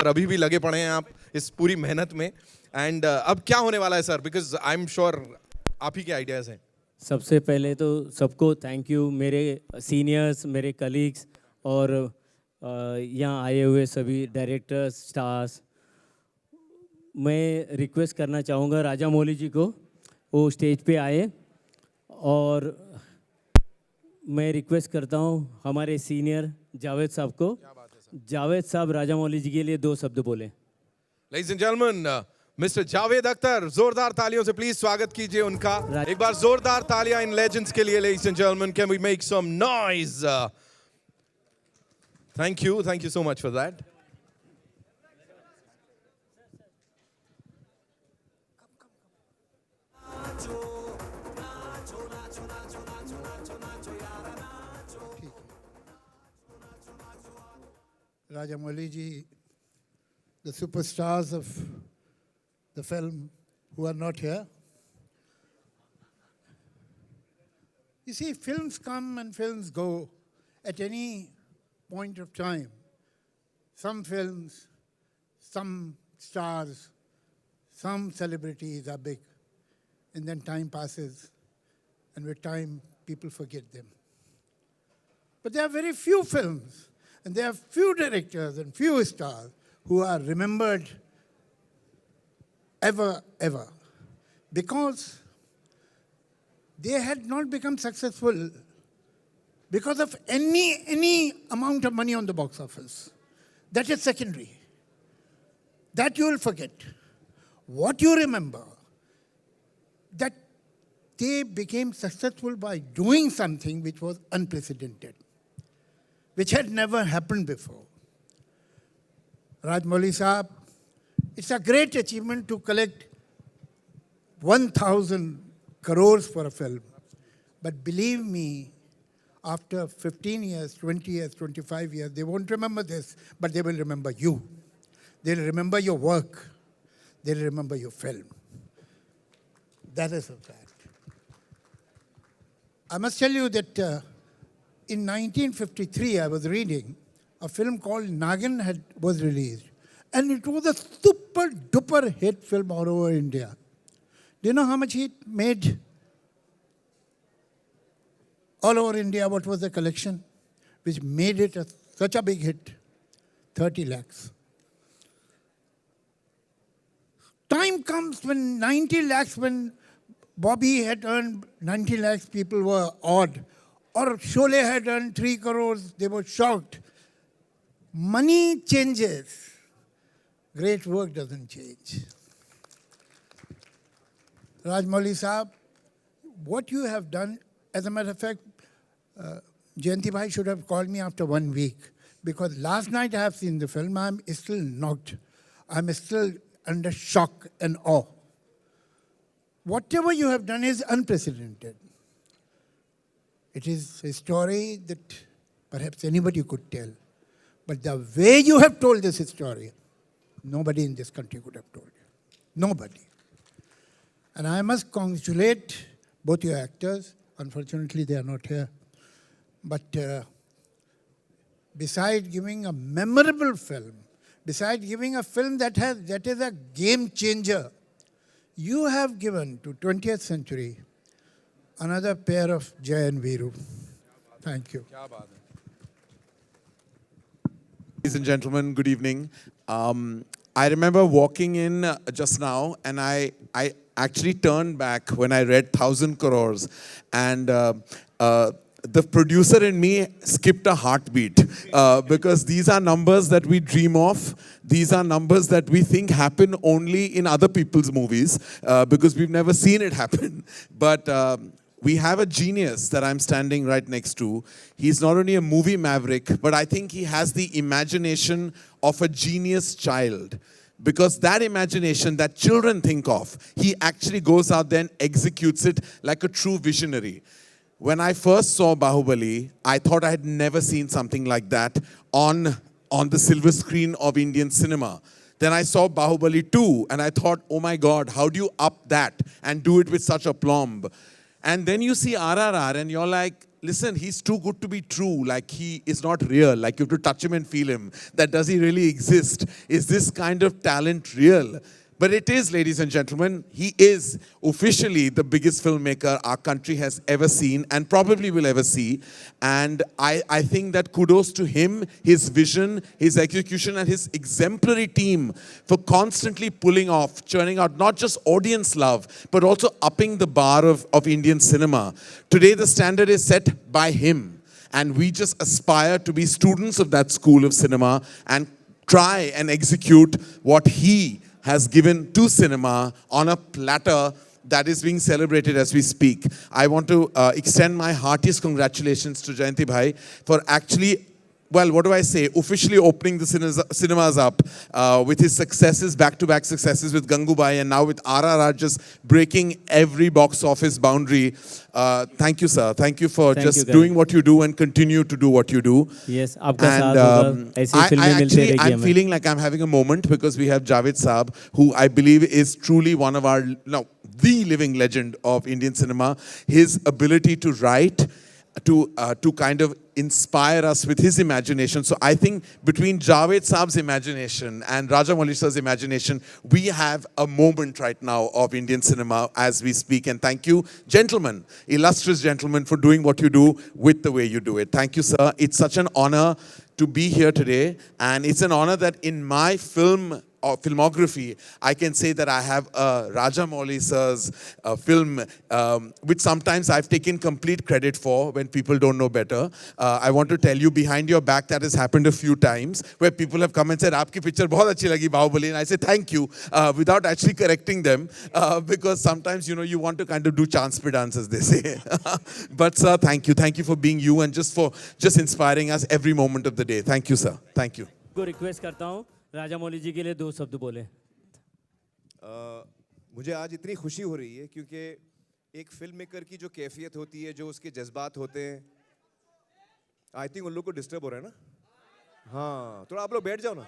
और अभी भी लगे पड़े हैं आप इस पूरी मेहनत में। एंड अब क्या होने वाला है sir, because I am sure आप ही के आइडियाज़ हैं। सबसे पहले तो सबको थैंक यू, मेरे सीनियर्स, मेरे कलीग्स और यहाँ आए हुए सभी डायरेक्टर्स, स्टार्स। मैं रिक्वेस्ट करना चाहूँगा राजामौली जी को, वो स्टेज पे आए, और मैं रिक्वेस्ट करता हूँ हमारे सीनियर जावेद साहब को। जावेद साहब राजामौली जी के लिए 2 शब्द बोलें। Ladies and gentlemen, mister Javed Akhtar, जोरदार तालियों से प्लीज स्वागत कीजिए उनका। एक बार जोरदार तालियां इन लेजेंड्स के लिए। Ladies and gentlemen, can we make some noise? Thank you so much for that. Rajamouli ji, the superstars of the film who are not here. You see, films come and films go at any point of time. Some films, some stars, some celebrities are big, and then time passes, and with time, people forget them. But there are very few films, and there are few directors and few stars who are remembered ever, because they had not become successful because of any amount of money on the box office. That is secondary. That you will forget. What you remember, that they became successful by doing something which was unprecedented, which had never happened before. Rajamouli Saab, it's a great achievement to collect 1,000 crores for a film. But believe me, after 15 years, 20 years, 25 years, they won't remember this, but they will remember you. They'll remember your work. They'll remember your film. That is a fact. I must tell you that in 1953, I was reading, a film called Nagin was released. And it was a super duper hit film all over India. Do you know how much it made? All over India, what was the collection? Which made it such a big hit? 30 lakhs. Time comes when 90 lakhs, when Bobby had earned 90 lakhs, people were awed. Or Sholay had earned 3 crores, they were shocked. Money changes. Great work doesn't change. Rajamouli Saab, what you have done, as a matter of fact, Jayanti Bhai should have called me after 1 week, because last night I have seen the film, I'm still knocked. I'm still under shock and awe. Whatever you have done is unprecedented. It is a story that perhaps anybody could tell. But the way you have told this story, nobody in this country could have told you. Nobody. And I must congratulate both your actors. Unfortunately, they are not here. But besides giving a memorable film, besides giving a film that is a game changer, you have given to 20th century another pair of Jay and Veeru. Thank you. Ladies and gentlemen, good evening. I remember walking in just now, and I actually turned back when I read 1,000 crores, and the producer in me skipped a heartbeat, because these are numbers that we dream of. These are numbers that we think happen only in other people's movies, because we've never seen it happen. But we have a genius that I'm standing right next to. He's not only a movie maverick, but I think he has the imagination of a genius child. Because that imagination that children think of, he actually goes out there and executes it like a true visionary. When I first saw Bahubali, I thought I had never seen something like that on the silver screen of Indian cinema. Then I saw Bahubali 2, and I thought, oh my God, how do you up that and do it with such aplomb? And then you see RRR, and you're like, listen, he's too good to be true. Like, he is not real. Like, you have to touch him and feel him. That does he really exist? Is this kind of talent real? But it is, ladies and gentlemen, he is officially the biggest filmmaker our country has ever seen and probably will ever see. And I think that kudos to him, his vision, his execution, and his exemplary team for constantly pulling off, churning out not just audience love, but also upping the bar of Indian cinema. Today, the standard is set by him. And we just aspire to be students of that school of cinema and try and execute what he has given to cinema on a platter that is being celebrated as we speak. I want to extend my heartiest congratulations to Jayanti Bhai for actually, well, what do I say, officially opening the cinemas up with his successes, back-to-back successes with Gangubai and now with RRR just breaking every box office boundary. Thank you, sir. Thank you for just doing what you do and continue to do what you do. Yes, आपका साथ होगा, ऐसी फिल्में मिलती रहेगी हमें. I'm feeling like I'm having a moment because we have Javed Saab, who I believe is truly one of our, no, the living legend of Indian cinema. His ability to write, to kind of inspire us with his imagination. So I think between Javed Saab's imagination and Rajamouli sir's imagination, we have a moment right now of Indian cinema as we speak. And thank you, gentlemen, illustrious gentlemen, for doing what you do with the way you do it. Thank you, sir. It's such an honor to be here today. And it's an honor that in my filmography, I can say that I have a Rajamouli sir's film, which sometimes I've taken complete credit for when people don't know better. I want to tell you, behind your back, that has happened a few times, where people have come and said, "Aapki picture bahut achhi lagi, Bahubali," and I say, "Thank you," without actually correcting them, because sometimes, you know, you want to kind of do chance pe dance, as they say. But sir, thank you. Thank you for being you and just inspiring us every moment of the day. Thank you, sir. Thank you. को request करता हूँ राजामौली जी के लिए 2 शब्द बोले. मुझे आज इतनी खुशी हो रही है क्योंकि एक फिल्म मेकर की जो कैफियत होती है, जो उसके जज्बात होते हैं, आई थिंक उन लोग को डिस्टर्ब हो रहा है ना. हाँ, थोड़ा आप लोग बैठ जाओ ना.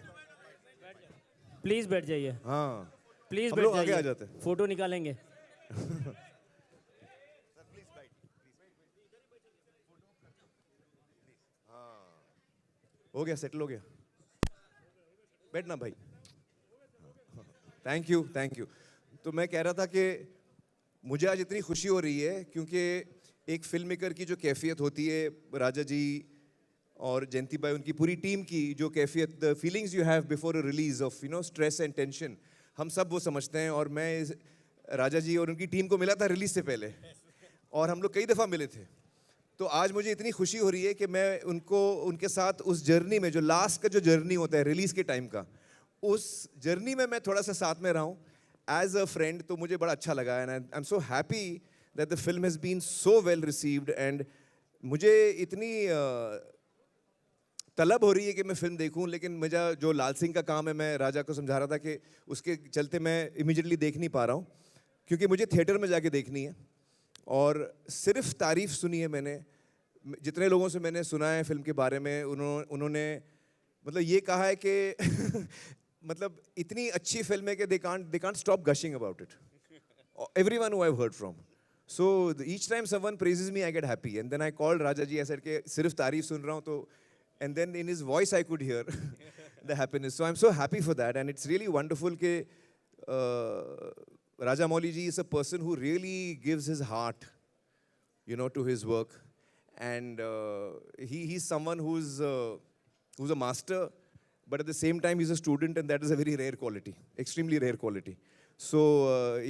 प्लीज बैठ जाइए. हाँ, प्लीज हम बैठ लोग आगे आ जाइए. जाते हैं. फोटो निकालेंगे. हो गया, सेटल हो गया. बैठना भाई. Thank you, thank you. तो मैं कह रहा था कि मुझे आज इतनी खुशी हो रही है क्योंकि एक फिल्म मेकर की जो कैफियत होती है, राजा जी और जयंती भाई, उनकी पूरी टीम की जो कैफियत, the feelings you have before a release of, you know, stress and tension, हम सब वो समझते हैं. और मैं राजा जी और उनकी टीम को मिला था रिलीज से पहले, और हम लोग कई दफ़ा मिले थे. तो आज मुझे इतनी खुशी हो रही है कि मैं उनके साथ उस जर्नी में, जो लास्ट का जो जर्नी होता है रिलीज़ के टाइम का, उस जर्नी में मैं थोड़ा सा साथ में रहा हूँ एज अ फ्रेंड. तो मुझे बड़ा अच्छा लगा and I am so happy that the film has been so well received. And मुझे इतनी तलब हो रही है कि मैं फिल्म देखूं, लेकिन मेरा जो लाल सिंह का काम है, मैं राजा को समझा रहा था कि उसके चलते मैं इमीडिएटली देख नहीं पा रहा हूं क्योंकि मुझे थिएटर में जाके देखनी है. और सिर्फ तारीफ सुनी है मैंने, जितने लोगों से मैंने सुना है फिल्म के बारे में, उन्होंने मतलब ये कहा है कि मतलब इतनी अच्छी फिल्म है कि they can't stop gushing about it. Everyone who I've heard from. So each time someone praises me, I get happy. And then I called Raja ji, I said कि सिर्फ तारीफ सुन रहा हूँ तो, and then in his voice I could hear the happiness. So I'm so happy for that, and it's really wonderful कि Rajamouli ji is a person who really gives his heart, you know, to his work. And he's someone who's a master, but at the same time he's a student, and that is a very rare quality, extremely rare quality. So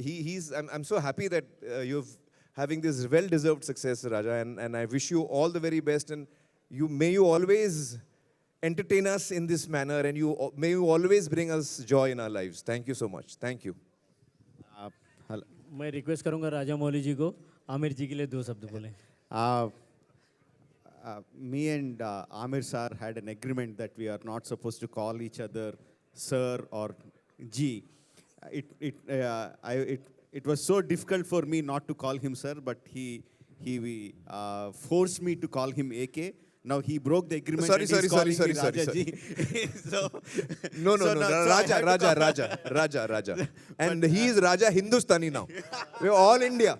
I'm so happy that you're having this well-deserved success, Raja, and I wish you all the very best, and may you always entertain us in this manner, and may you always bring us joy in our lives. Thank you so much. Thank you. मैं request करूंगा राजामौली जी को आमिर जी के लिए 2 शब्द बोले. Me and Amir sir had an agreement that we are not supposed to call each other sir or G. It was so difficult for me not to call him sir, but he forced me to call him AK. Now he broke the agreement. Sorry. So, No. Raja. And he is Raja Hindustani now. We're all India.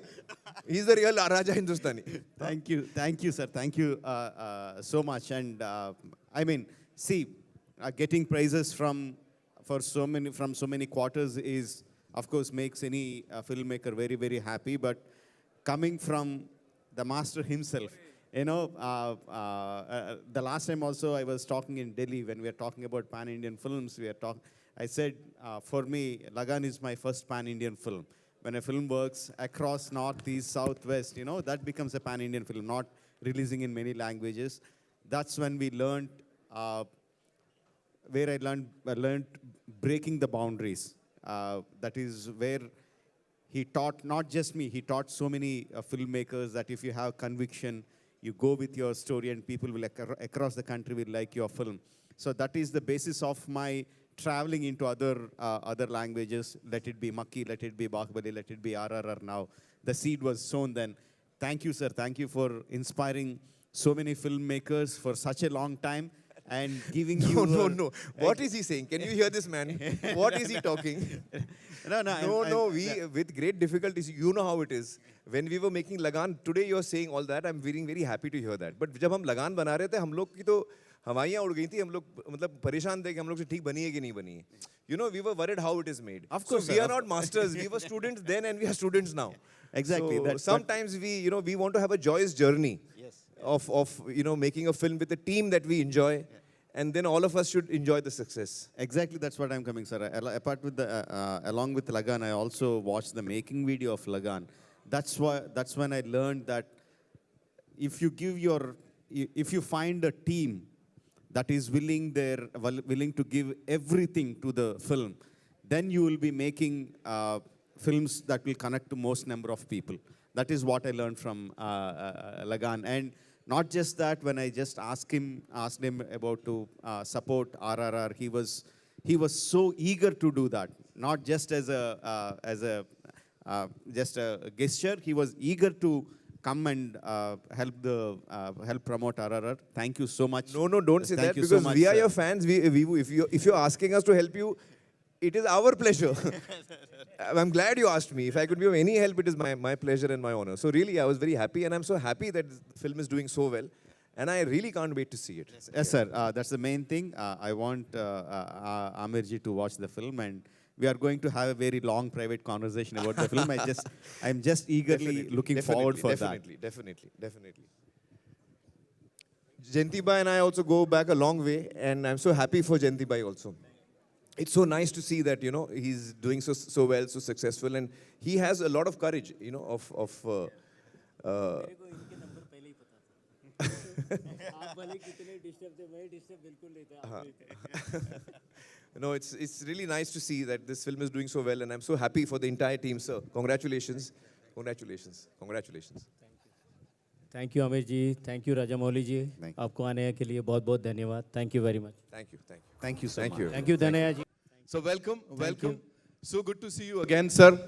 He's the real Raja Hindustani. Thank you, sir. Thank you so much. And I mean, see, getting praises from so many quarters is, of course, makes any filmmaker very, very happy. But coming from the master himself, you know, the last time also I was talking in Delhi when we were talking about pan-Indian films. I said, for me, Lagan is my first pan-Indian film. When a film works across North, East, South, West, you know, that becomes a pan-Indian film, not releasing in many languages. That's when we learned, where I learned breaking the boundaries. That is where he taught, not just me, he taught so many filmmakers that if you have conviction, you go with your story and people will across the country will like your film. So that is the basis of my traveling into other languages. Let it be Makki, let it be Bahubali, let it be RRR now. The seed was sown then. Thank you, sir. Thank you for inspiring so many filmmakers for such a long time and giving you... No. What is he saying? Can you hear this man? What is he talking? No, we, with great difficulties, you know how it is. When we were making Lagan, today you're saying all that, I'm feeling very happy to hear that. But जब हम लगान बना रहे थे, हम लोग की तो हवाइयाँ उड़ गई थी, हम लोग मतलब परेशान थे कि हम लोग से ठीक बनी है कि नहीं बनी है. You know, we were worried how it is made. Of course, so we are not masters. We were students then and we are students now. Exactly. So sometimes we want to have a joyous journey of making a film with a team that we enjoy. And then all of us should enjoy the success. Exactly, that's what I'm coming, sir. Apart with along with Lagan, I also watched the making video of Lagan. That's when I learned that if you find a team that is willing to give everything to the film, then you will be making films that will connect to most number of people. That is what I learned from Lagan. And not just that, when I just asked him about to support RRR, he was so eager to do that. Not just as a gesture, he was eager to come and help promote RRR. Thank you so much. No, don't say that because so much, we are sir. your fans. If you're asking us to help you, it is our pleasure. I'm glad you asked me. If I could be of any help, it is my pleasure and my honor. So really, I was very happy, and I'm so happy that the film is doing so well. And I really can't wait to see it. Yes, sir. That's the main thing. I want Amirji to watch the film, and we are going to have a very long private conversation about the film. I'm just eagerly looking forward for that. Definitely. Jayantilal and I also go back a long way, and I'm so happy for Jayantilal also. It's so nice to see that, he's doing so well, so successful, and he has a lot of courage, No, it's really nice to see that this film is doing so well, and I'm so happy for the entire team, sir. Congratulations. Thank you, Amir ji. Thank you, Rajamouli ji. आपको आने के लिए बहुत-बहुत धन्यवाद. Thank you very much. Thank you. Thank you so much. Thank you, Dhanaya ji. So welcome. So good to see you again, sir.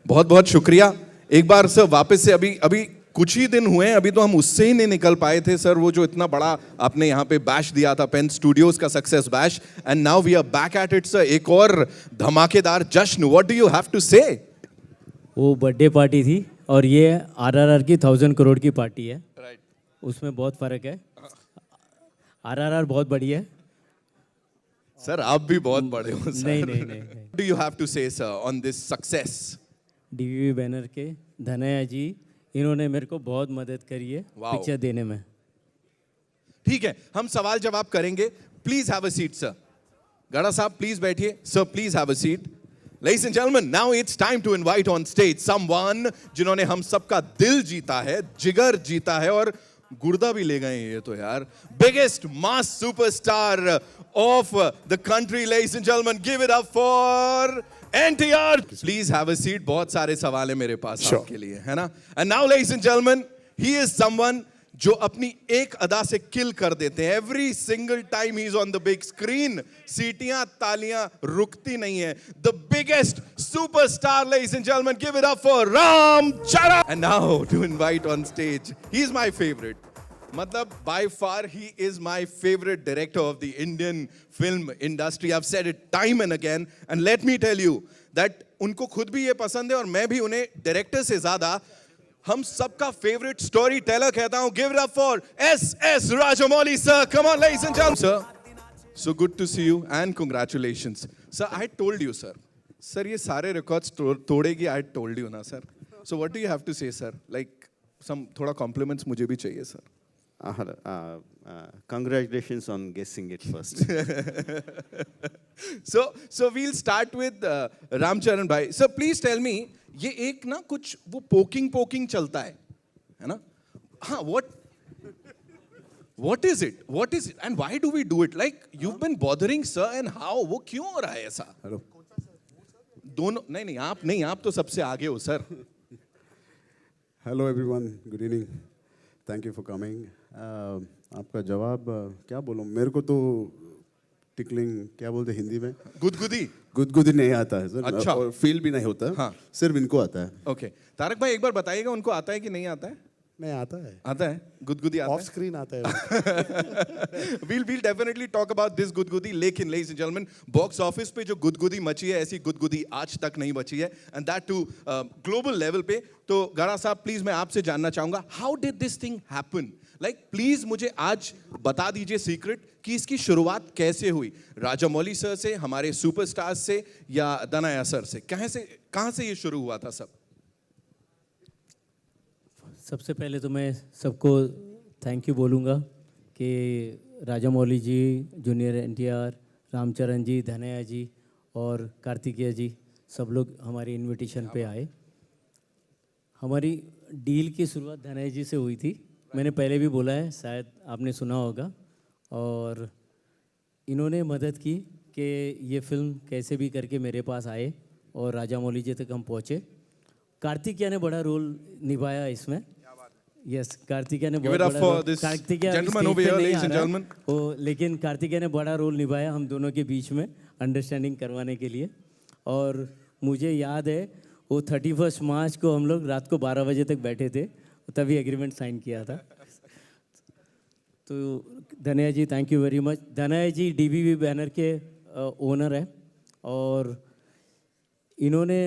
बहुत शुक्रिया. एक बार sir वापस से अभी कुछ ही दिन हुए हैं, अभी तो हम उससे ही नहीं निकल पाए थे सर, वो जो इतना बड़ा आपने यहाँ पे बैश दिया था, पेन स्टूडियोज का success bash, and now we are back at it sir. एक और धमाकेदार जश्न. What do you have to say? वो बर्थडे पार्टी थी और ये RRR की 1000 करोड़ की पार्टी है. राइट. उसमें बहुत फर्क है. RRR बहुत बड़ी है. सर आप भी बहुत बड़े हो सर. नहीं. डू यू हैव टू से sir on this success? DVB banner के धनया जी, इन्होंने मेरे को बहुत मदद करी है पिक्चर देने में. ठीक है, हम सवाल जवाब करेंगे. Please have a seat sir. गड़ा साहब प्लीज बैठिए. Sir please have a seat. Ladies and gentlemen, now it's time to invite on stage someone जिन्होंने हम सबका दिल जीता है, जिगर जीता है और गुर्दा भी ले गए ये तो यार. Biggest mass superstar of the country, ladies and gentlemen, give it up for NTR. Please have a seat. बहुत सारे सवाल है मेरे पास आपके लिए, है ना? And now, ladies and gentlemen, he is someone जो अपनी एक अदा से किल कर देते हैं. Every single time he's on the big screen, सीटियां तालियां रुकती नहीं है. The biggest superstar, ladies and gentlemen, give it up for Charan. And now to invite on stage, he's my favorite. Matlab, by far he is my favorite director of the Indian film industry. I've said it time and again, and let me tell you that उनको खुद भी ये पसंद है और मैं भी उन्हें डायरेक्टर से ज़्यादा हम सबका फेवरेट स्टोरी टेलर कहता हूं, give it up for S Rajamouli sir. Come on ladies and gentleman. Sir, so good to see you and congratulations. Sir, I told you, sir. Sir, ये सारे records तोड़ेगी, I told you ना, sir. So what do you have to say, sir? Like some थोड़ा compliments मुझे भी चाहिए, sir. Congratulations on guessing it first. So we'll start with Ram Charan bhai. Sir, please tell me, ये एक ना कुछ वो poking चलता है ना? हाँ, what is it? What is it? And why do we do it? Like you've been bothering sir, and how? वो क्यों हो रहा है ऐसा? हेलो दोनों नहीं आप तो सबसे आगे हो sir. Hello everyone, good evening, thank you for coming. आपका जवाब क्या बोलूं, मेरे को तो टिकलिंग क्या बोलते हिंदी में, गुदगुदी नहीं आता है सर. अच्छा. और फील भी नहीं होता. हाँ. सिर्फ इनको आता है. ओके. तारक भाई एक बार बताइएगा, उनको आता है कि नहीं आता है? नहीं आता है. आता है, गुदगुदी आता ऑफ है. स्क्रीन आता है. We'll definitely talk about this गुदगुदी. लेकिन ladies and gentlemen, box office पे जो गुदगुदी मची है, ऐसी गुदगुदी आज तक नहीं मची है, and that too global level पे. तो गड़ा साहब प्लीज मैं आपसे जानना चाहूंगा, how did this thing happen? Like please मुझे आज बता दीजिए सीक्रेट कि इसकी शुरुआत कैसे हुई. राजामौली सर से, हमारे सुपरस्टार्स से, या दनाया सर से? कहाँ से ये शुरू हुआ था सब? सबसे पहले तो मैं सबको थैंक यू बोलूँगा कि राजामौली जी, जूनियर NTR, रामचरण जी, धनया जी और कार्तिकेय जी सब लोग हमारी इनविटेशन पे आए. हमारी डील की शुरुआत धनया जी से हुई थी. मैंने पहले भी बोला है, शायद आपने सुना होगा. और इन्होंने मदद की कि ये फिल्म कैसे भी करके मेरे पास आए और राजामौली जी तक हम पहुँचे. कार्तिकेय ने बड़ा रोल निभाया इसमें. यस, कार्तिकेय ने बहुत बड़ा, कार्तिकेय लेकिन कार्तिकेय ने बड़ा रोल निभाया हम दोनों के बीच में अंडरस्टैंडिंग करवाने के लिए. और मुझे याद है वो 31 मार्च को हम लोग रात को 12 बजे तक बैठे थे, तभी एग्रीमेंट साइन किया था. तो Dhanya ji thank you very much. Dhanya ji DBB banner के ओनर है और इन्होंने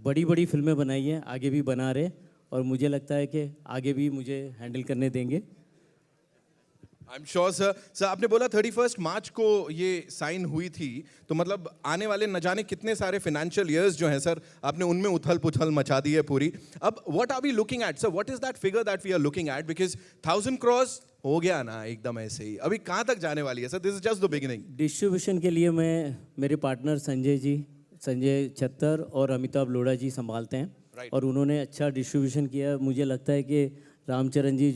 बड़ी फिल्में बनाई हैं, आगे भी बना रहे, और मुझे लगता है कि आगे भी मुझे हैंडल करने देंगे. I am sure sir. Sir आपने बोला 31 मार्च को ये साइन हुई थी, तो मतलब आने वाले न जाने कितने सारे फाइनेंशियल ईयर्स जो हैं सर, आपने उनमें उथल पुथल मचा दी है पूरी. अब what are we looking at sir? What is that figure that we are looking at? Because 1000 crores हो गया ना एकदम ऐसे ही, अभी कहाँ तक जाने वाली है sir? This is just the beginning. Distribution के लिए मैं, मेरे पार्टनर संजय छत्तर और अमिताभ लोढ़ा जी संभालते हैं. और उन्होंने अच्छा डिस्ट्रीब्यूशन किया. मुझे लगता है कि रामचरण जी,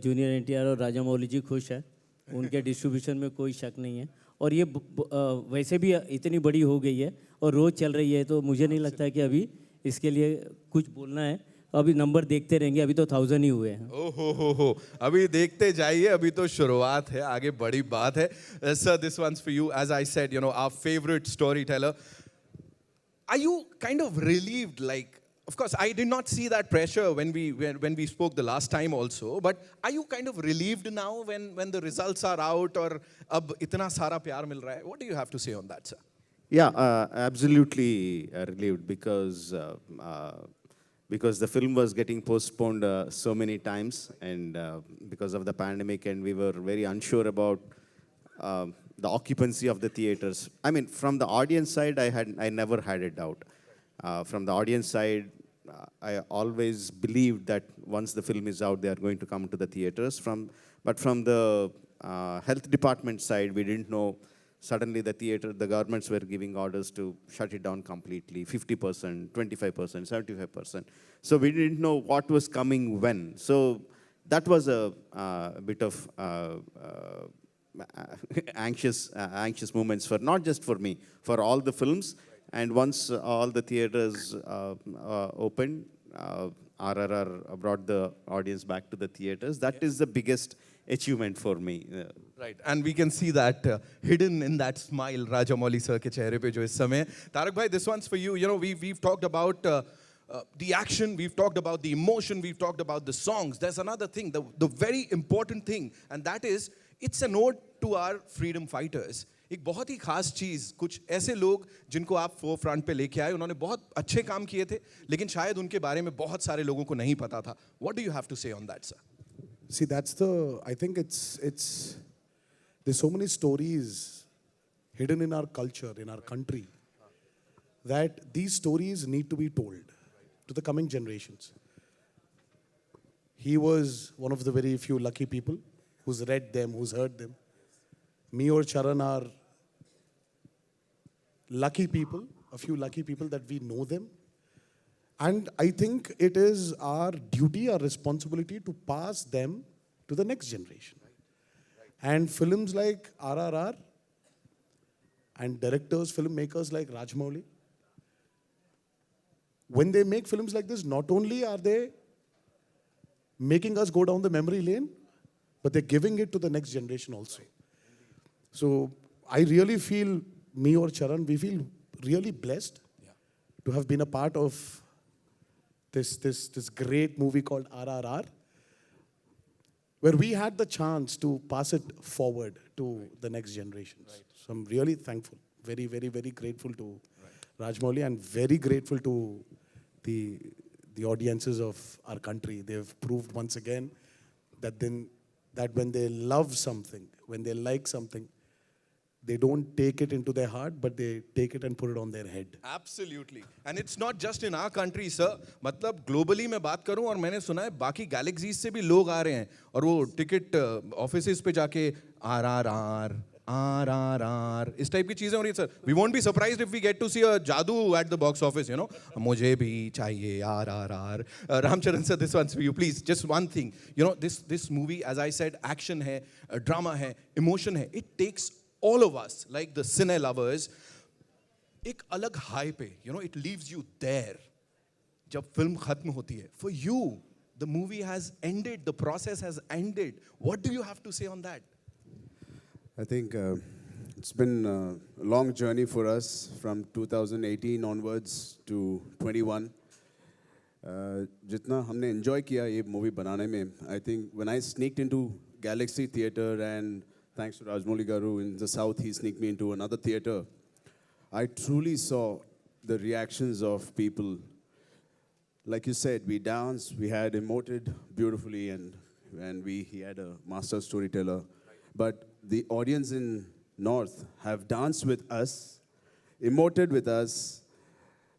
जूनियर NTR और राजामौली जी खुश है. उनके डिस्ट्रीब्यूशन में कोई शक नहीं है. और ये वैसे भी इतनी बड़ी हो गई है और रोज़ चल रही है, तो मुझे नहीं लगता है कि अभी इसके लिए कुछ बोलना है. अभी नंबर देखते रहेंगे, अभी तो 1000 ही हुए हैं. ओहो, अभी देखते जाइए, अभी तो शुरुआत है, आगे बड़ी बात है. Sir this once for you, as I said, you know, our favourite story teller. Are you kind of relieved? Like, of course, I did not see that pressure when we spoke the last time also. But are you kind of relieved now when the results are out, or ab itna sara pyar mil raha hai? What do you have to say on that, sir? Yeah, absolutely relieved because the film was getting postponed so many times, and because of the pandemic, and we were very unsure about the occupancy of the theaters. I mean, from the audience side, I never had a doubt. From the audience side, I always believed that once the film is out, they are going to come to the theaters. But from the health department side, we didn't know. Suddenly, the governments were giving orders to shut it down completely, 50%, 25%, 75%. So we didn't know what was coming when. So that was a bit of anxious moments, for not just for me, for all the films. And once all the theaters opened, RRR brought the audience back to the theaters. That is the biggest achievement for me. Right, and we can see that hidden in that smile Rajamouli sir ke chehre pe jo is samay. Tarak bhai, this one's for you. You know, we've talked about the action, we've talked about the emotion, we've talked about the songs. There's another thing, the very important thing, and that is It's a nod to our freedom fighters. एक बहुत ही खास चीज़, कुछ ऐसे लोग जिनको आप four front पे लेके आए, उन्होंने बहुत अच्छे काम किए थे, लेकिन शायद उनके बारे में बहुत सारे लोगों को नहीं पता था. What do you have to say on that, sir? See, I think there's so many stories hidden in our culture, in our country, that these stories need to be told to the coming generations. He was one of the very few lucky people who's read them, who's heard them. Me or Charan are lucky people, a few lucky people that we know them. And I think it is our duty, our responsibility to pass them to the next generation. And films like RRR and directors, filmmakers like Rajamouli, when they make films like this, not only are they making us go down the memory lane, but they're giving it to the next generation also. So I really feel, me or Charan, we feel really blessed to have been a part of this great movie called RRR, where we had the chance to pass it forward to the next generations. So I'm really thankful, very, very, very grateful to Rajamouli, and very grateful to the audiences of our country. They've proved once again that when they love something, when they like something, they don't take it into their heart, but they take it and put it on their head. Absolutely. And it's not just in our country, sir. मतलब globally मैं बात करूं, और मैंने सुना है बाकी galaxies से भी लोग आ रहे हैं और वो टिकट ऑफिसेस पे जाके RRR इस टाइप की चीजें हो रही है, sir. We won't be surprised if we get to see a जादू at the box office, you know. मुझे भी चाहिए RRR. Ramcharan sir, this one's for you, please. Just one thing, you know, this movie, as I said, action है, drama है, emotion है. It takes all of us, like the cine lovers, एक अलग high पे, you know, it leaves you there. जब film खत्म होती है, for you, the movie has ended, the process has ended. What do you have to say on that? I think it's been a long journey for us from 2018 onwards to 21. जितना हमने enjoy किया ये movie बनाने में, I think when I sneaked into Galaxy Theatre, and thanks to Rajamouli Garu in the south, he sneaked me into another theatre, I truly saw the reactions of people. Like you said, we danced, we had emoted beautifully, and he had a master storyteller. But the audience in North have danced with us, emoted with us,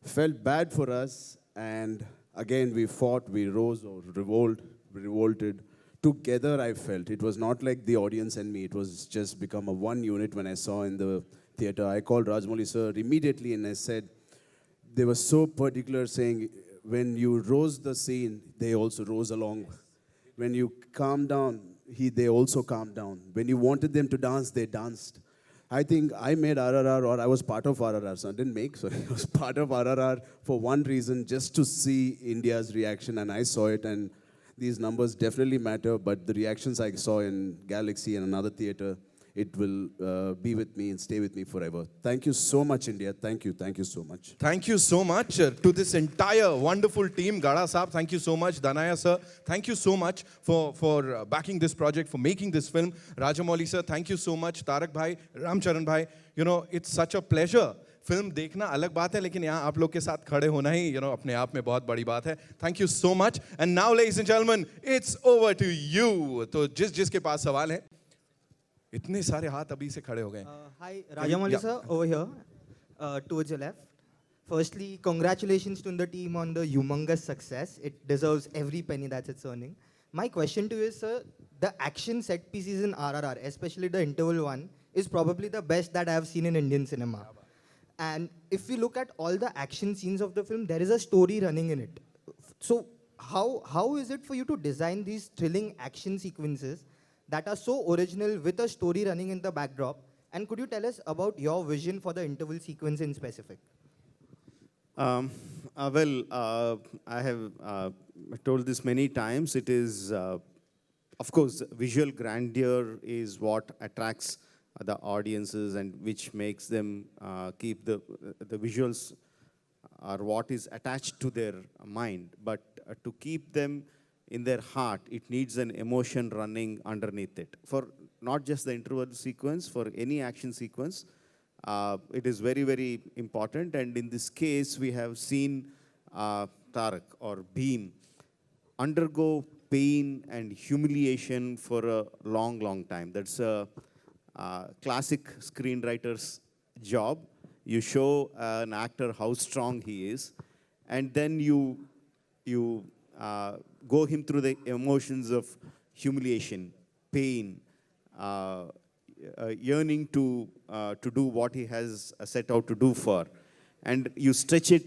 felt bad for us, and again we fought, we rose or revolted. Together I felt. It was not like the audience and me, it was just become a one unit when I saw in the theatre. I called Rajamouli sir immediately and I said, they were so particular, saying, when you rose the scene, they also rose along. When you calmed down, they also calmed down. When you wanted them to dance, they danced. I think I made RRR, or I was part of RRR, so I didn't make, sorry. I was part of RRR for one reason, just to see India's reaction, and I saw it, and these numbers definitely matter, but the reactions I saw in Galaxy and another theatre, it will be with me and stay with me forever. Thank you so much, India. Thank you so much. Thank you so much to this entire wonderful team. Gada Saab, thank you so much. Danaya sir, thank you so much for backing this project, for making this film. Rajamouli sir, thank you so much. Tarak bhai, Ramcharan bhai, you know, it's such a pleasure. Film देखना अलग बात है, लेकिन यहाँ आप लोग के साथ खड़े होना ही, you know, अपने आप में बहुत बड़ी बात है. Thank you so much. And now, ladies and gentlemen, it's over to you. तो जिसके पास सवाल है, इतने सारे हाथ अभी से खड़े हो गए. Hi, Rajamouli sir, over here, towards your left. Firstly, congratulations to the team on the humongous success. It deserves every penny that it's earning. My question to you is, sir, the action set pieces in RRR, especially the interval one, is probably the best that I have seen in Indian cinema. And if we look at all the action scenes of the film, there is a story running in it. So how is it for you to design these thrilling action sequences that are so original with a story running in the backdrop? And could you tell us about your vision for the interval sequence in specific? I have told this many times. It is, of course, visual grandeur is what attracts the audiences and which makes them keep the visuals are what is attached to their mind. But to keep them in their heart, it needs an emotion running underneath it. For not just the interval sequence, for any action sequence. It is very, very important. And in this case, we have seen Tarak or Bhim undergo pain and humiliation for a long, long time. That's a classic screenwriter's job. You show an actor how strong he is, and then you go him through the emotions of humiliation, pain, yearning to do what he has set out to do for. And you stretch it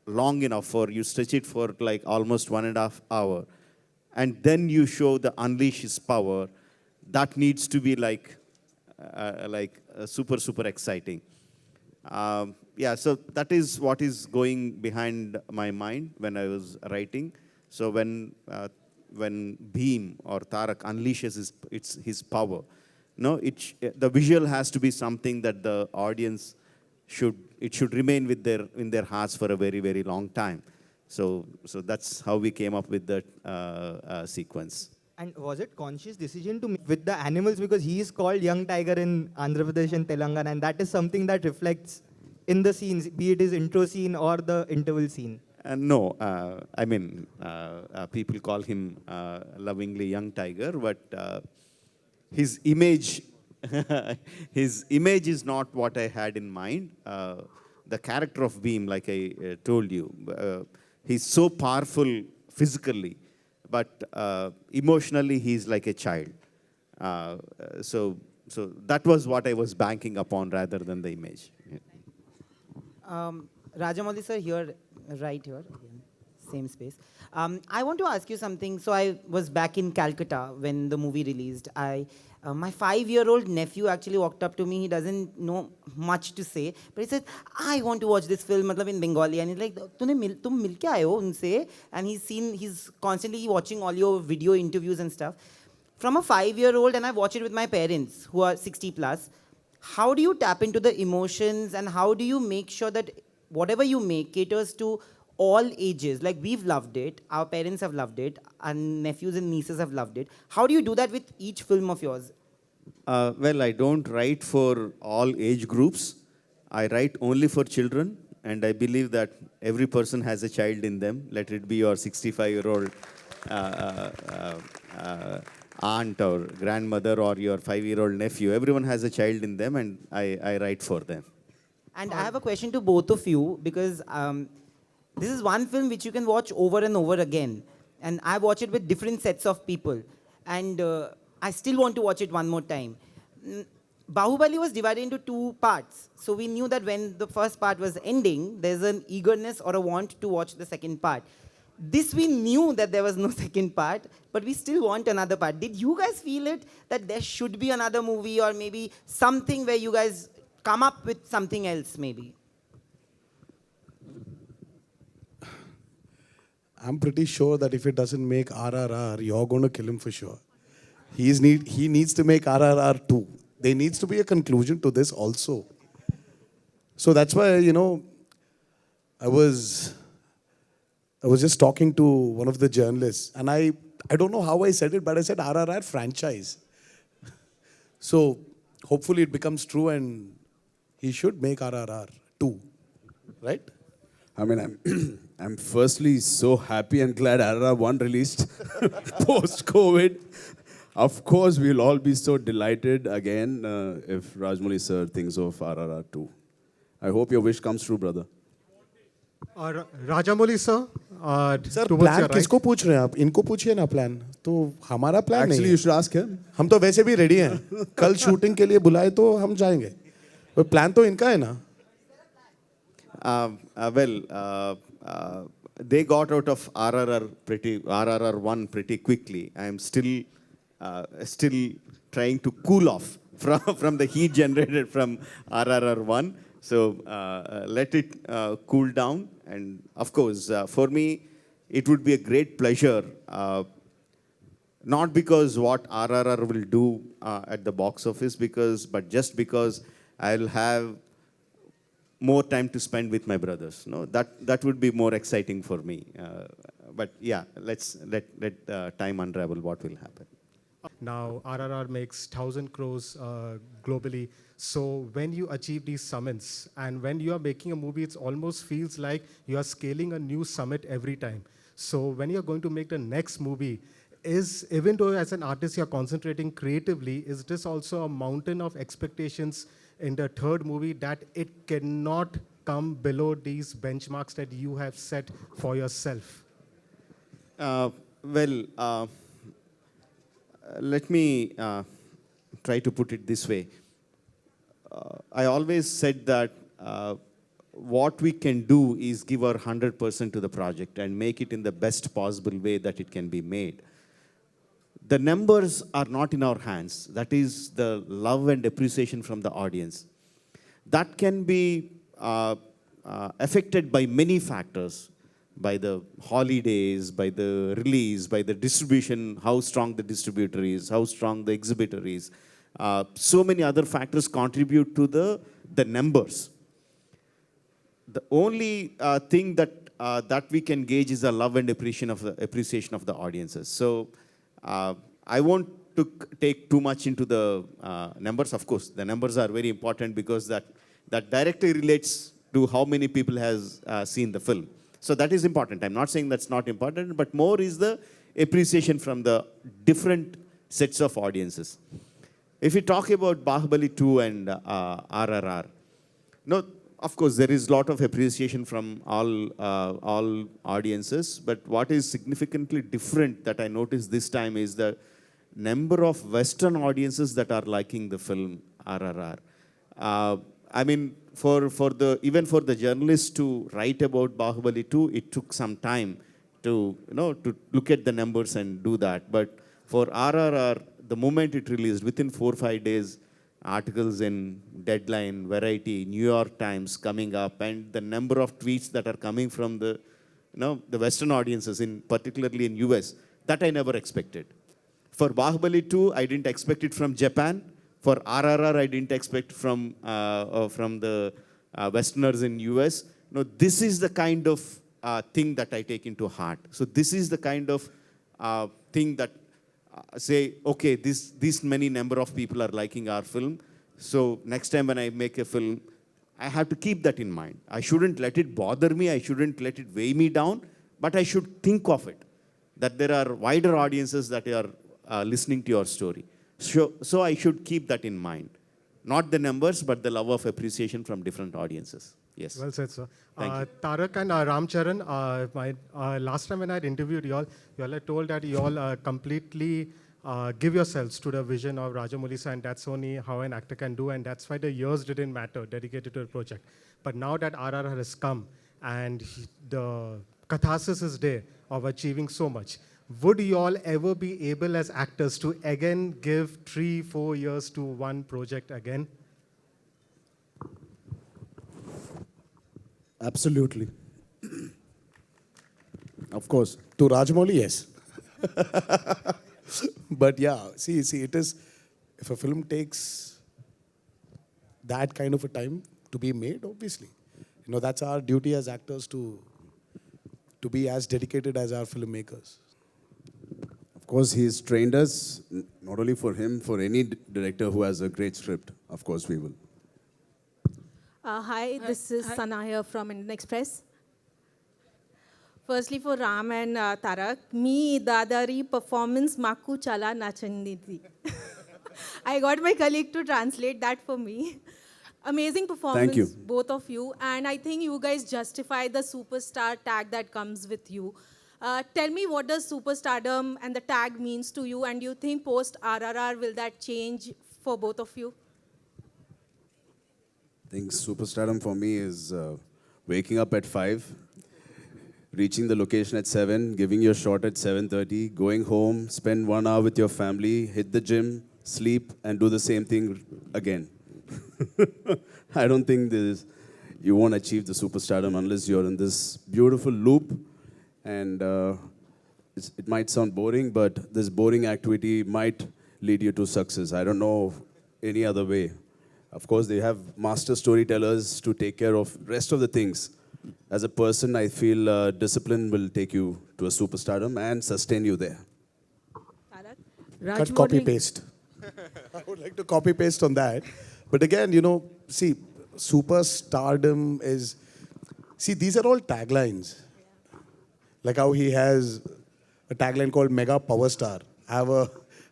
long enough, or you stretch it for like almost 1.5 hours. And then you show the unleash his power. That needs to be like super, super exciting. Yeah, so that is what is going behind my mind when I was writing. So when Bhim or Tarak unleashes his power, the visual has to be something that the audience should remain in their hearts for a very, very long time. So that's how we came up with that sequence. And was it conscious decision to with the animals, because he is called Young Tiger in Andhra Pradesh and Telangana, and that is something that reflects in the scenes, be it his intro scene or the interval scene? No, I mean, people call him lovingly Young Tiger, but his image, his image is not what I had in mind. The character of Bhim, like I told you, he's so powerful physically, but emotionally he's like a child. So that was what I was banking upon rather than the image. Rajamouli sir, here, right here, again, same space. I want to ask you something. So I was back in Calcutta when the movie released. My 5-year-old nephew actually walked up to me. He doesn't know much to say, but he said, I want to watch this film, matlab in Bengali. And he's like, tum mil ke aaye ho unse? And he's constantly watching all your video interviews and stuff. From a 5-year-old, and I watch it with my parents who are 60 plus, how do you tap into the emotions, and how do you make sure that whatever you make caters to all ages? Like, we've loved it, our parents have loved it, and nephews and nieces have loved it. How do you do that with each film of yours? Well, I don't write for all age groups. I write only for children, and I believe that every person has a child in them. Let it be your 65-year-old aunt or grandmother or your 5-year-old nephew. Everyone has a child in them, and I write for them. And I have a question to both of you, because this is one film which you can watch over and over again. And I watch it with different sets of people. And I still want to watch it one more time. Bahubali was divided into 2 parts. So we knew that when the first part was ending, there's an eagerness or a want to watch the second part. This we knew that there was no second part, but we still want another part. Did you guys feel it, that there should be another movie, or maybe something where you guys come up with something else maybe? I'm pretty sure that if it doesn't make RRR, you're going to kill him for sure. He needs to make RRR 2. There needs to be a conclusion to this also. So that's why, I was just talking to one of the journalists, and I don't know how I said it, but I said RRR franchise. So hopefully it becomes true, and he should make RRR 2, right? I mean, I'm firstly so happy and glad RRR 1 released post-COVID. Of course, we'll all be so delighted again if Rajamouli sir thinks of RRR 2. I hope your wish comes true, brother. Rajamouli sir, Sir, plan किसको पूछ रहे हैं आप? इनको पूछिए ना plan. तो हमारा plan नहीं. Actually, you should ask him. हम तो वैसे भी ready हैं. कल shooting के लिए बुलाए तो हम जाएंगे. तो plan तो इनका है ना. They got out of RRR 1 pretty quickly. I am still trying to cool off from the heat generated from RRR 1. So let it cool down. And of course, for me, it would be a great pleasure, not because what RRR will do at the box office, but just because I'll have more time to spend with my brothers. No, that would be more exciting for me. But yeah, let time unravel what will happen. Now, RRR makes 1,000 crores globally. So when you achieve these summits, and when you are making a movie, it almost feels like you are scaling a new summit every time. So when you're going to make the next movie, even though as an artist you're concentrating creatively, is this also a mountain of expectations in the third movie that it cannot come below these benchmarks that you have set for yourself? Let me try to put it this way. I always said that what we can do is give our 100% to the project and make it in the best possible way that it can be made. The numbers are not in our hands. That is the love and appreciation from the audience. That can be affected by many factors, by the holidays, by the release, by the distribution, how strong the distributor is, how strong the exhibitor is. So many other factors contribute to the numbers. The only thing that we can gauge is the love and appreciation of the audiences. So I won't take too much into the numbers. Of course, the numbers are very important because that directly relates to how many people has seen the film. So that is important. I'm not saying that's not important, but more is the appreciation from the different sets of audiences. If we talk about Bahubali 2 and RRR, no, of course, there is a lot of appreciation from all audiences, but what is significantly different that I noticed this time is the number of Western audiences that are liking the film RRR. I mean, even for the journalists to write about Bahubali 2, it took some time to look at the numbers and do that. But for RRR, the moment it released, within 4 or 5 days, articles in Deadline, Variety, New York Times coming up, and the number of tweets that are coming from the Western audiences, particularly in US, that I never expected. For Bahubali 2, I didn't expect it from Japan. For RRR, I didn't expect from the Westerners in US. No, this is the kind of thing that I take into heart. So this is the kind of thing that say, okay, this many number of people are liking our film. So next time when I make a film, I have to keep that in mind. I shouldn't let it bother me. I shouldn't let it weigh me down. But I should think of it, that there are wider audiences that are listening to your story. So I should keep that in mind. Not the numbers, but the love of appreciation from different audiences. Yes. Well said, sir. Thank you. Tarak and Ram Charan, last time when I had interviewed you all had told that you all completely give yourselves to the vision of Rajamouli sir, and that's only how an actor can do, and that's why the years didn't matter dedicated to the project. But now that RRR has come and the catharsis is there of achieving so much, would you all ever be able as actors to again give 3-4 years to one project again? Absolutely. Of course. To Rajamouli, yes. But yeah, see, it is, if a film takes that kind of a time to be made, obviously, that's our duty as actors to be as dedicated as our filmmakers. Of course, he's trained us, not only for him, for any director who has a great script. Of course, we will. Hi, this is Sanaya from Indian Express. Firstly, for Ram and Tarak, me dadari performance maku chala nachandi. I got my colleague to translate that for me. Amazing performance, Thank you. both of you, and I think you guys justify the superstar tag that comes with you. Tell me, what does superstardom and the tag means to you, and do you think post RRR will that change for both of you? I think superstardom for me is waking up at 5, reaching the location at 7, giving your shot at 7:30, going home, spend 1 hour with your family, hit the gym, sleep, and do the same thing again. I don't think you won't achieve the superstardom unless you're in this beautiful loop. And it might sound boring, but this boring activity might lead you to success. I don't know any other way. Of course, they have master storytellers to take care of rest of the things. As a person, I feel discipline will take you to a superstardom and sustain you there. cut, copy, paste. I would like to copy paste on that. But again, you know, see, superstardom is, see, these are all taglines. Like how he has a tagline called Mega Power Star. I have a,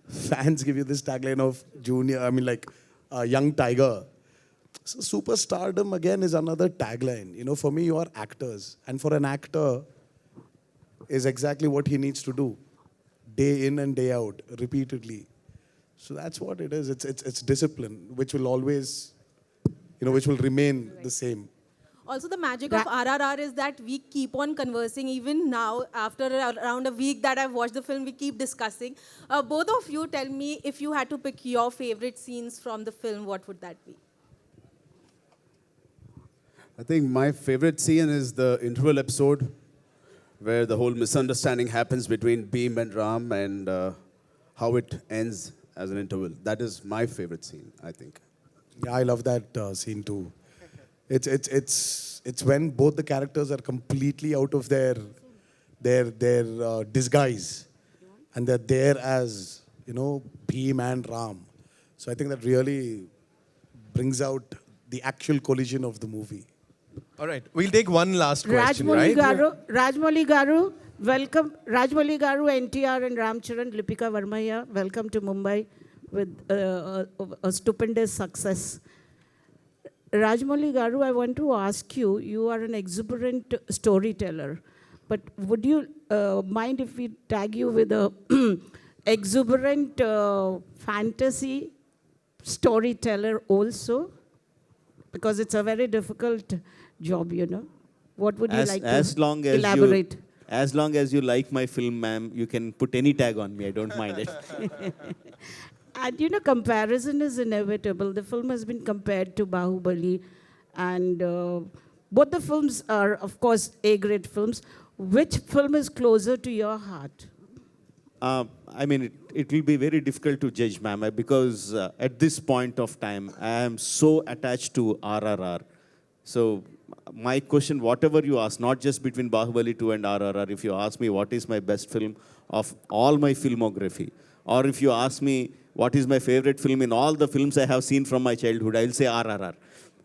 fans give you this tagline of junior, I mean like young tiger. So superstardom again is another tagline. You know, for me, you are actors. And for an actor, is exactly what he needs to do. Day in and day out, repeatedly. So that's what it is. It's discipline, which will always, you know, which will remain the same. Also, the magic of RRR is that we keep on conversing. Even now, after around a week that I've watched the film, we keep discussing. Both of you tell me, if you had to pick your favorite scenes from the film, what would that be? I think my favorite scene is the interval episode where the whole misunderstanding happens between Bheem and Ram and how it ends as an interval. That is my favorite scene, I think. Yeah, I love that scene too. It's when both the characters are completely out of their disguise, and they're there as, you know, Bheem and Ram. So I think that really brings out the actual collision of the movie. All right, we'll take one last question, Rajamouli Garu, welcome. Rajamouli Garu, NTR and Charan, Lipika Verma here. Welcome to Mumbai with a stupendous success. Rajamouli Garu, I want to ask you, you are an exuberant storyteller, but would you mind if we tag you with a exuberant fantasy storyteller also? Because it's a very difficult job, you know. What would you like to elaborate? As long as you like my film, ma'am, you can put any tag on me. I don't mind it. And you know, comparison is inevitable. The film has been compared to Bahubali, and both the films are, of course, A-grade films. Which film is closer to your heart? I mean, it will be very difficult to judge, ma'am, because at this point of time, I am so attached to RRR. So my question, whatever you ask, not just between Bahubali 2 and RRR, if you ask me what is my best film of all my filmography, or if you ask me what is my favorite film in all the films I have seen from my childhood, I'll say RRR.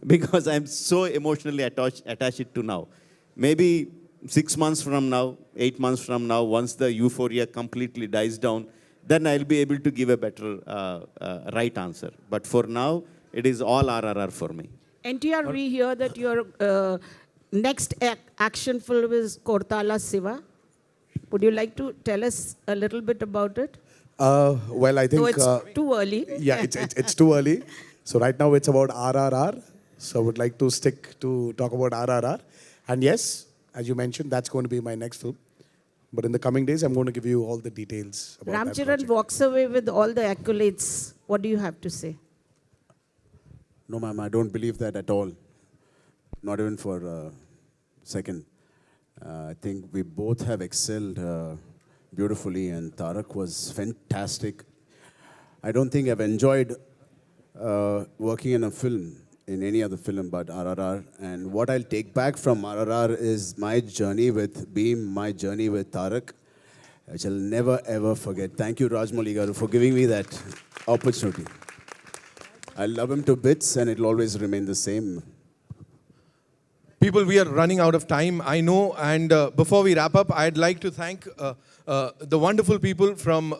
Because I'm so emotionally attached to now. Maybe 6 months from now, 8 months from now, once the euphoria completely dies down, then I'll be able to give a better right answer. But for now, it is all RRR for me. NTR, we hear that your next action film is Kortala Siva. Would you like to tell us a little bit about it? Well, I think... So it's too early. Yeah, it's too early. So right now it's about RRR. So I would like to stick to talk about RRR. And yes, as you mentioned, that's going to be my next film. But in the coming days, I'm going to give you all the details about that Charan walks away with all the accolades. What do you have to say? No, ma'am, I don't believe that at all. Not even for a second. I think we both have excelled beautifully, and Tarak was fantastic. I don't think I've enjoyed working in a film, in any other film but RRR. And what I'll take back from RRR is my journey with Bheem, my journey with Tarak, which I'll never ever forget. Thank you, Rajamouli Garu, for giving me that opportunity. I love him to bits, and it'll always remain the same. People, we are running out of time, I know, and before we wrap up, I'd like to thank the wonderful people from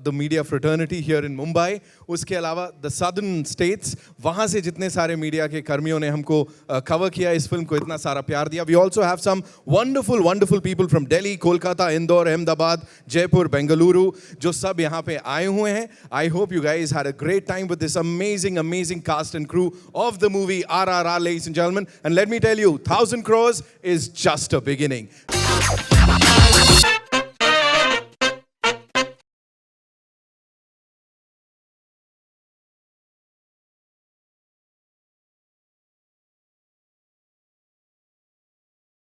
the media fraternity here in Mumbai. उसके अलावा the southern states, वहाँ से जितने सारे media के कर्मियों ने हमको cover किया, इस फिल्म को इतना सारा प्यार दिया. We also have some wonderful people from Delhi, Kolkata, Indore, Ahmedabad, Jaipur, Bengaluru, जो सब यहाँ पे आए हुए हैं. I hope you guys had a great time with this amazing cast and crew of the movie RRR, ladies and gentlemen. And let me tell you, 1,000 crores is just a beginning.